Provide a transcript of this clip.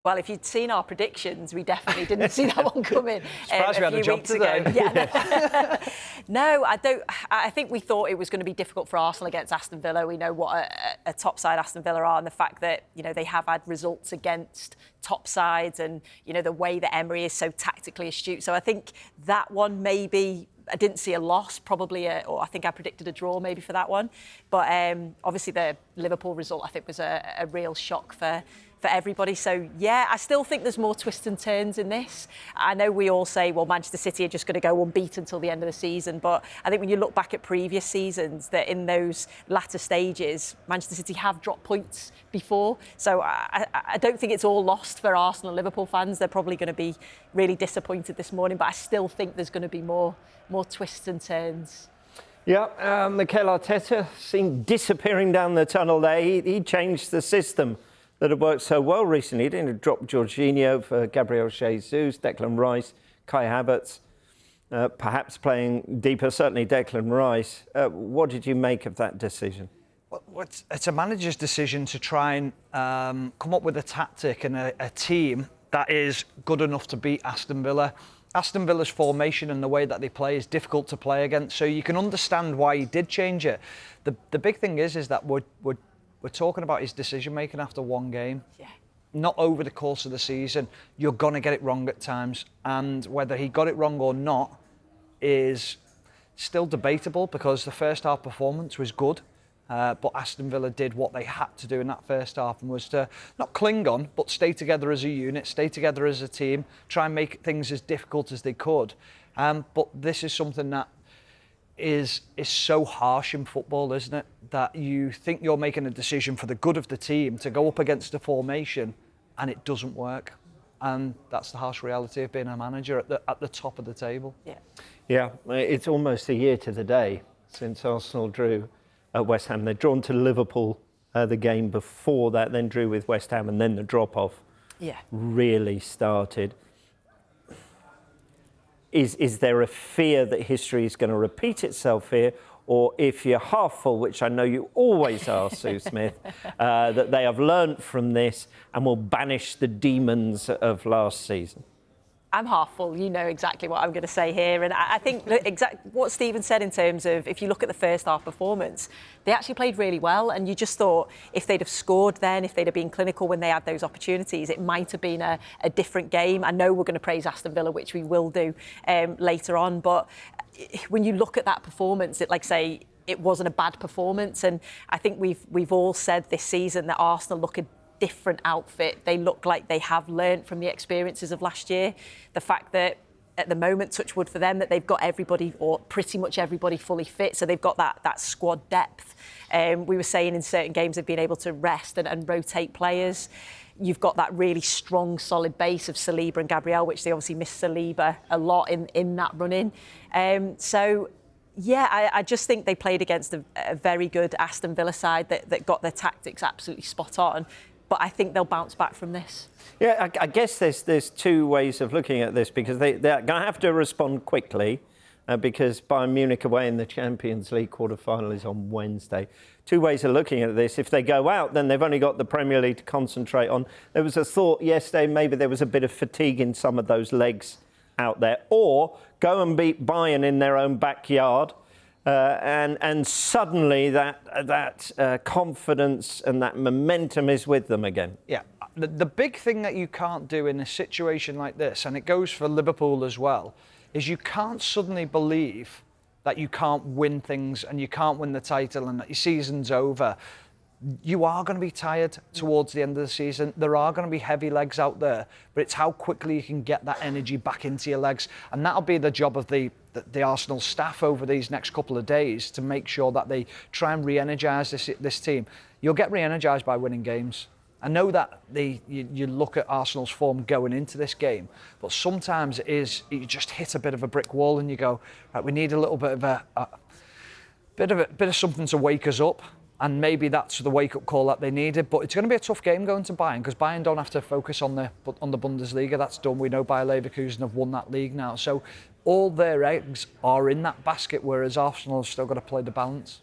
Well, if you'd seen our predictions, we definitely didn't see that one coming Surprised we had a job today. Yeah. No, I don't. I think we thought it was going to be difficult for Arsenal against Aston Villa. We know what a top side Aston Villa are, and the fact that, you know, they have had results against top sides, and, you know, the way that Emery is so tactically astute. So I think that one maybe, I didn't see a loss, probably, or I think I predicted a draw maybe for that one. But obviously the Liverpool result, I think, was a real shock for everybody. So, yeah, I still think there's more twists and turns in this. I know we all say, well, Manchester City are just going to go unbeaten until the end of the season. But I think when you look back at previous seasons, that in those latter stages, Manchester City have dropped points before. So I don't think it's all lost for Arsenal and Liverpool fans. They're probably going to be really disappointed this morning. But I still think there's going to be more twists and turns. Yeah, Mikel Arteta seemed disappearing down the tunnel there. He changed the system that had worked so well recently. He didn't drop Jorginho for Gabriel Jesus, Declan Rice, Kai Havertz, perhaps playing deeper, certainly Declan Rice. What did you make of that decision? Well, it's a manager's decision to try and come up with a tactic and a team that is good enough to beat Aston Villa. Aston Villa's formation and the way that they play is difficult to play against, so you can understand why he did change it. The big thing is that we're talking about his decision-making after one game. Yeah. Not over the course of the season. You're going to get it wrong at times. And whether he got it wrong or not is still debatable, because the first half performance was good. But Aston Villa did what they had to do in that first half, and was to not cling on, but stay together as a unit, stay together as a team, try and make things as difficult as they could. But this is something that is so harsh in football, isn't it? That you think you're making a decision for the good of the team to go up against a formation and it doesn't work. And that's the harsh reality of being a manager at the top of the table. Yeah, it's almost a year to the day since Arsenal drew at West Ham. They'd drawn to Liverpool the game before that, then drew with West Ham, and then the drop-off really started. Is there a fear that history is going to repeat itself here? Or if you're half full, which I know you always are, Sue Smith, that they have learnt from this and will banish the demons of last season? I'm half full. You know exactly what I'm going to say here. And I think what Stephen said in terms of, if you look at the first half performance, they actually played really well. And you just thought if they'd have scored then, if they'd have been clinical when they had those opportunities, it might have been a different game. I know we're going to praise Aston Villa, which we will do later on. But when you look at that performance, it wasn't a bad performance. And I think we've all said this season that Arsenal look a different outfit. They look like they have learnt from the experiences of last year. The fact that at the moment, touch wood for them, that they've got everybody, or pretty much everybody, fully fit. So they've got that squad depth. We were saying in certain games they've been able to rest and rotate players. You've got that really strong, solid base of Saliba and Gabriel, which they obviously missed Saliba a lot in that run-in. I just think they played against a very good Aston Villa side that got their tactics absolutely spot on. But I think they'll bounce back from this. Yeah, I guess there's two ways of looking at this, because they're going to have to respond quickly, because Bayern Munich away in the Champions League quarter-final is on Wednesday. Two ways of looking at this. If they go out, then they've only got the Premier League to concentrate on. There was a thought yesterday maybe there was a bit of fatigue in some of those legs out there. Or go and beat Bayern in their own backyard. And suddenly that confidence and that momentum is with them again. Yeah, the big thing that you can't do in a situation like this, and it goes for Liverpool as well, is you can't suddenly believe that you can't win things and you can't win the title and that your season's over. You are going to be tired towards the end of the season. There are going to be heavy legs out there, but it's how quickly you can get that energy back into your legs. And that'll be the job of the Arsenal staff over these next couple of days, to make sure that they try and re-energise this team. You'll get re-energised by winning games. I know that you look at Arsenal's form going into this game, but sometimes it is, you just hit a bit of a brick wall and you go, right, we need a little bit of a bit of something to wake us up. And maybe that's the wake-up call that they needed. But it's going to be a tough game going to Bayern, because Bayern don't have to focus on the Bundesliga. That's done. We know Bayer Leverkusen have won that league now. So all their eggs are in that basket, whereas Arsenal have still got to play the balance.